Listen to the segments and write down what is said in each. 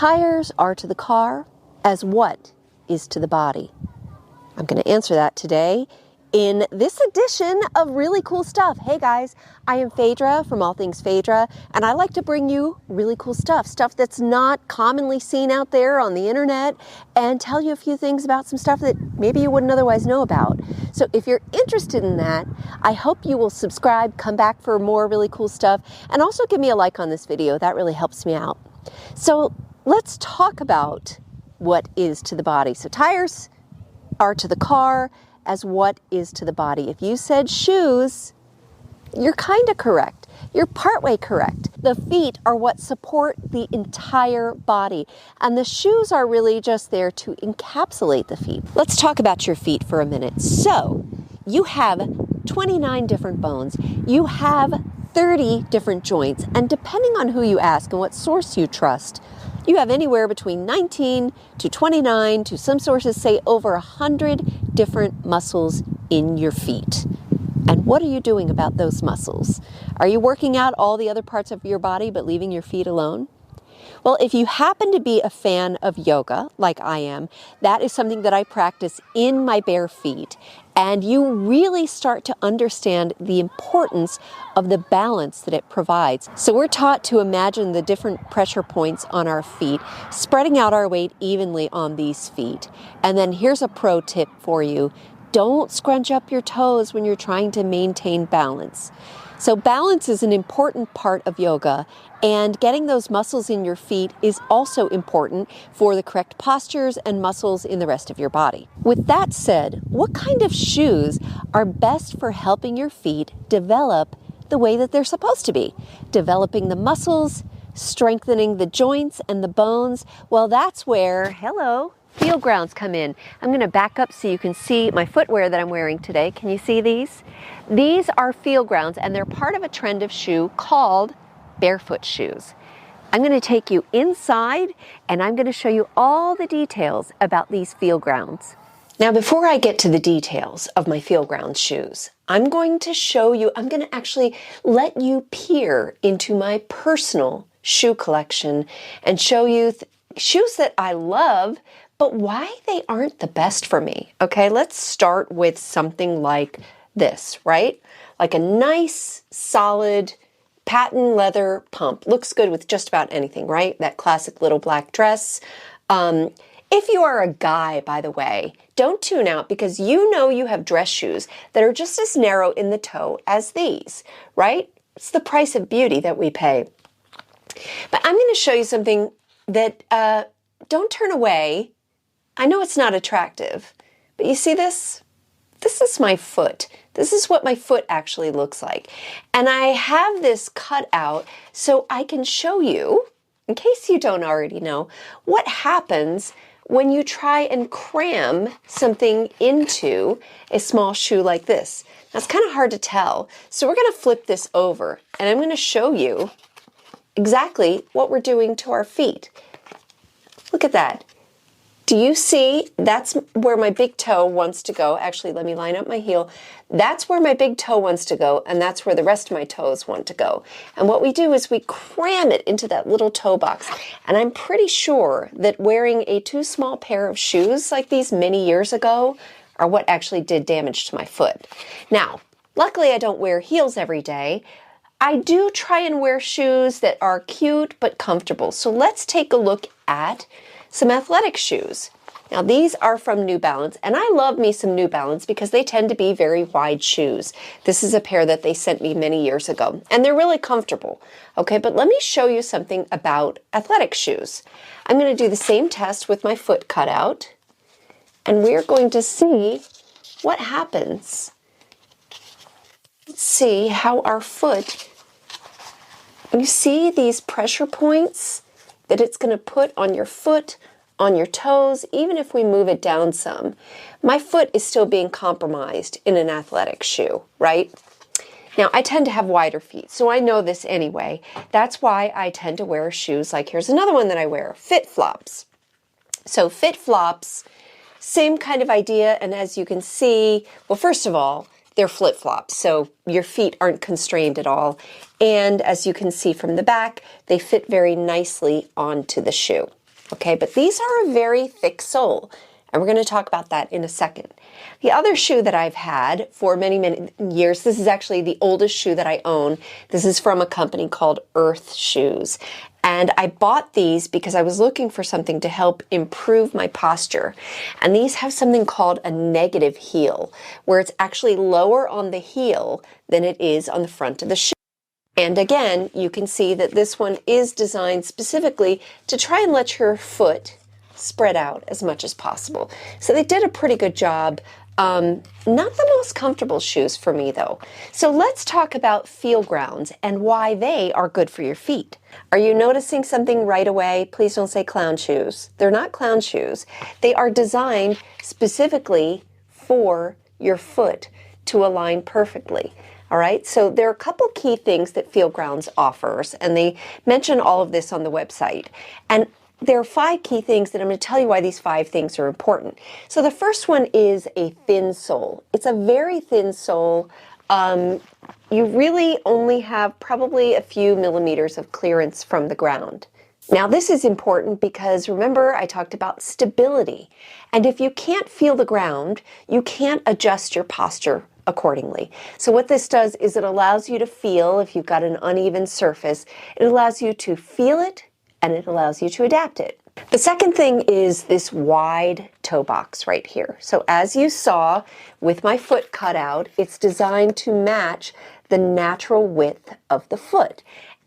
tires are to the car as what is to the body? I'm going to answer that today in this edition of Really Cool Stuff. Hey guys, I am Phaedra from All Things Phaedra, and I like to bring you really cool stuff that's not commonly seen out there on the internet, and tell you a few things about some stuff that maybe you wouldn't otherwise know about. So if you're interested in that, I hope you will subscribe, come back for more really cool stuff, and also give me a like on this video. That really helps me out. So let's talk about what is to the body. So tires are to the car as what is to the body. If you said shoes, you're kind of correct. You're partway correct. The feet are what support the entire body, and the shoes are really just there to encapsulate the feet. Let's talk about your feet for a minute. So you have 29 different bones. You have 30 different joints, and depending on who you ask and what source you trust, you have anywhere between 19 to 29 to some sources say over 100 different muscles in your feet. And what are you doing about those muscles? Are you working out all the other parts of your body but leaving your feet alone? Well, if you happen to be a fan of yoga, like I am, that is something that I practice in my bare feet. And you really start to understand the importance of the balance that it provides. So we're taught to imagine the different pressure points on our feet, spreading out our weight evenly on these feet. And then here's a pro tip for you. Don't scrunch up your toes when you're trying to maintain balance. So balance is an important part of yoga, and getting those muscles in your feet is also important for the correct postures and muscles in the rest of your body. With that said, what kind of shoes are best for helping your feet develop the way that they're supposed to be? Developing the muscles, strengthening the joints and the bones. Well, that's where, Feelgrounds come in. I'm going to back up so you can see my footwear that I'm wearing today. Can you see these? These are Feelgrounds, and they're part of a trend of shoe called barefoot shoes. I'm going to take you inside, and I'm going to show you all the details about these Feelgrounds. Now, before I get to the details of my Feelgrounds shoes, I'm going to actually let you peer into my personal shoe collection and show you shoes that I love, but why they aren't the best for me. Okay, let's start with something like this, right? Like a nice, solid, patent leather pump. Looks good with just about anything, right? That classic little black dress. If you are a guy, by the way, don't tune out, because you know you have dress shoes that are just as narrow in the toe as these, right? It's the price of beauty that we pay. But I'm going to show you something that, don't turn away. I know it's not attractive, but you see this? This is my foot. This is what my foot actually looks like. And I have this cut out so I can show you, in case you don't already know, what happens when you try and cram something into a small shoe like this. Now, it's kind of hard to tell. So we're going to flip this over, and I'm going to show you exactly what we're doing to our feet. Look at that. Do you see? That's where my big toe wants to go. Actually, let me line up my heel. That's where my big toe wants to go, and that's where the rest of my toes want to go. And what we do is we cram it into that little toe box. And I'm pretty sure that wearing a too small pair of shoes like these many years ago are what actually did damage to my foot. Now, luckily I don't wear heels every day. I do try and wear shoes that are cute but comfortable. So let's take a look at some athletic shoes. Now, these are from New Balance, and I love me some New Balance because they tend to be very wide shoes. This is a pair that they sent me many years ago, and they're really comfortable. Okay, but let me show you something about athletic shoes. I'm going to do the same test with my foot cut out, and we're going to see what happens. Let's see how our foot, you see these pressure points that it's going to put on your foot, on your toes, even if we move it down some. My foot is still being compromised in an athletic shoe, right? Now, I tend to have wider feet, so I know this anyway. That's why I tend to wear shoes like, here's another one that I wear, Fit Flops. So Fit Flops, same kind of idea, and as you can see, well, first of all, they're flip-flops, so your feet aren't constrained at all. And as you can see from the back, they fit very nicely onto the shoe. Okay, but these are a very thick sole, and we're going to talk about that in a second. The other shoe that I've had for many, many years, this is actually the oldest shoe that I own. This is from a company called Earth Shoes. And I bought these because I was looking for something to help improve my posture. And these have something called a negative heel, where it's actually lower on the heel than it is on the front of the shoe. And again, you can see that this one is designed specifically to try and let your foot spread out as much as possible. So they did a pretty good job. Not the most comfortable shoes for me though. So let's talk about Feelgrounds and why they are good for your feet. Are you noticing something right away? Please don't say clown shoes. They're not clown shoes. They are designed specifically for your foot to align perfectly. All right, so there are a couple key things that Feelgrounds offers, and they mention all of this on the website. And there are 5 key things that I'm going to tell you why these 5 things are important. So the first one is a thin sole. It's a very thin sole. You really only have probably a few millimeters of clearance from the ground. Now this is important because remember I talked about stability. And if you can't feel the ground, you can't adjust your posture accordingly. So what this does is it allows you to feel, if you've got an uneven surface, it allows you to feel it and it allows you to adapt it. The second thing is this wide toe box right here. So as you saw with my foot cut out, it's designed to match the natural width of the foot.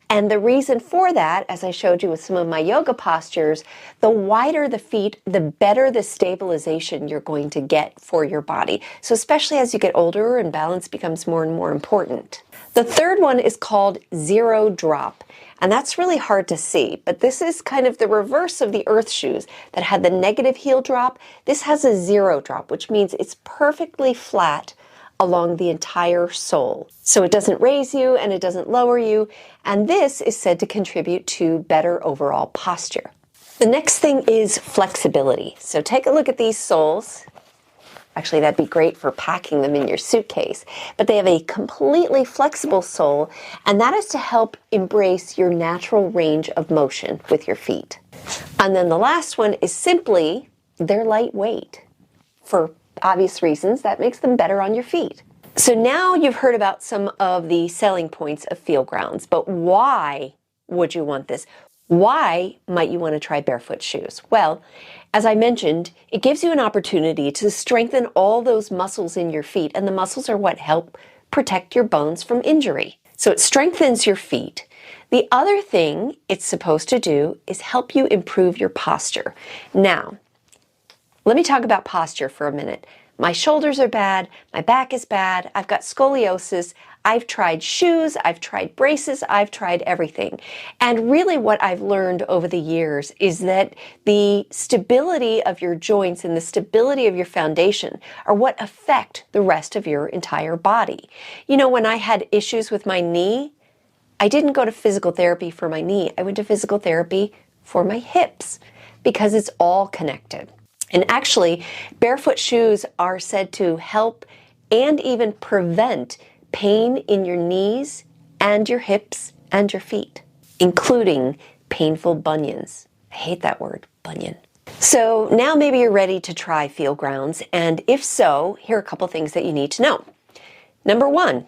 And the reason for that, as I showed you with some of my yoga postures, the wider the feet, the better the stabilization you're going to get for your body. So especially as you get older and balance becomes more and more important. The third one is called zero drop. And that's really hard to see, but this is kind of the reverse of the Earth shoes that had the negative heel drop. This has a zero drop, which means it's perfectly flat along the entire sole. So it doesn't raise you and it doesn't lower you, and this is said to contribute to better overall posture. The next thing is flexibility. So take a look at these soles. Actually, that'd be great for packing them in your suitcase. But they have a completely flexible sole, and that is to help embrace your natural range of motion with your feet. And then the last one is simply they're lightweight. For obvious reasons, that makes them better on your feet. So now you've heard about some of the selling points of Feelgrounds, but why would you want this? Why might you want to try barefoot shoes? Well, as I mentioned, it gives you an opportunity to strengthen all those muscles in your feet, and the muscles are what help protect your bones from injury. So it strengthens your feet. The other thing it's supposed to do is help you improve your posture. Now, let me talk about posture for a minute. My shoulders are bad, my back is bad, I've got scoliosis, I've tried shoes, I've tried braces, I've tried everything. And really what I've learned over the years is that the stability of your joints and the stability of your foundation are what affect the rest of your entire body. You know, when I had issues with my knee, I didn't go to physical therapy for my knee. I went to physical therapy for my hips because it's all connected. And actually, barefoot shoes are said to help and even prevent pain in your knees and your hips and your feet, including painful bunions. I hate that word, bunion. So now maybe you're ready to try Feelgrounds, and if so, here are a couple things that you need to know. Number one,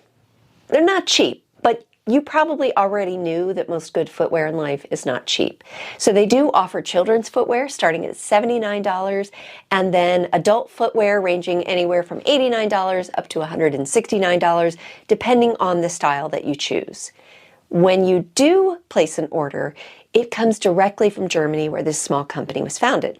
they're not cheap, but you probably already knew that most good footwear in life is not cheap. So they do offer children's footwear starting at $79 and then adult footwear ranging anywhere from $89 up to $169 depending on the style that you choose. When you do place an order, it comes directly from Germany where this small company was founded.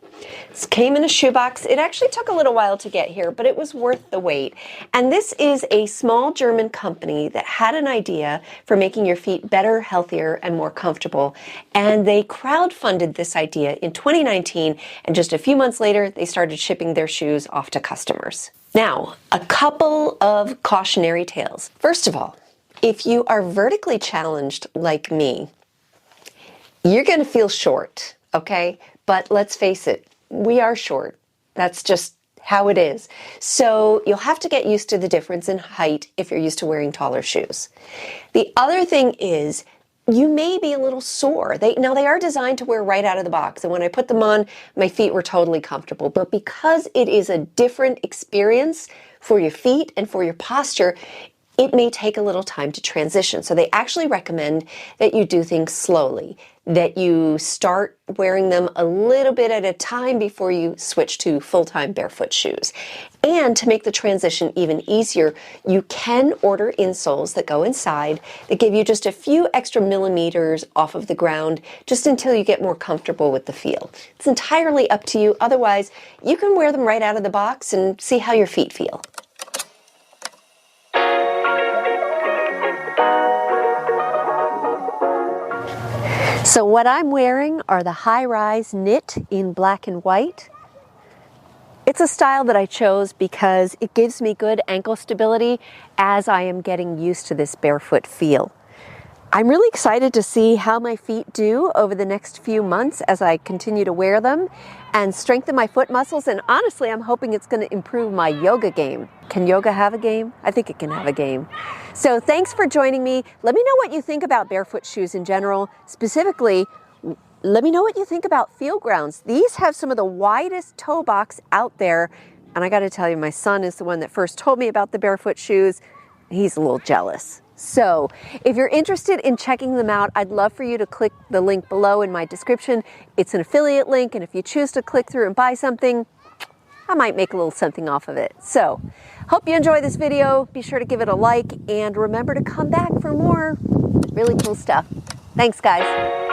It came in a shoebox. It actually took a little while to get here, but it was worth the wait. And this is a small German company that had an idea for making your feet better, healthier, and more comfortable. And they crowdfunded this idea in 2019, and just a few months later, they started shipping their shoes off to customers. Now, a couple of cautionary tales. First of all, if you are vertically challenged like me, you're going to feel short, okay? But let's face it, we are short. That's just how it is. So you'll have to get used to the difference in height if you're used to wearing taller shoes. The other thing is you may be a little sore. Now they are designed to wear right out of the box, and when I put them on, my feet were totally comfortable. But because it is a different experience for your feet and for your posture, it may take a little time to transition. So they actually recommend that you do things slowly, that you start wearing them a little bit at a time before you switch to full-time barefoot shoes. And to make the transition even easier, you can order insoles that go inside that give you just a few extra millimeters off of the ground just until you get more comfortable with the feel. It's entirely up to you. Otherwise, you can wear them right out of the box and see how your feet feel. So what I'm wearing are the high-rise knit in black and white. It's a style that I chose because it gives me good ankle stability as I am getting used to this barefoot feel. I'm really excited to see how my feet do over the next few months as I continue to wear them and strengthen my foot muscles, and honestly, I'm hoping it's going to improve my yoga game. Can yoga have a game? I think it can have a game. So thanks for joining me. Let me know what you think about barefoot shoes in general. Specifically, let me know what you think about Feelgrounds. These have some of the widest toe box out there, and I got to tell you, my son is the one that first told me about the barefoot shoes. He's a little jealous. So if you're interested in checking them out, I'd love for you to click the link below in my description. It's an affiliate link, and if you choose to click through and buy something, I might make a little something off of it. So hope you enjoy this video. Be sure to give it a like, and remember to come back for more really cool stuff. Thanks, guys.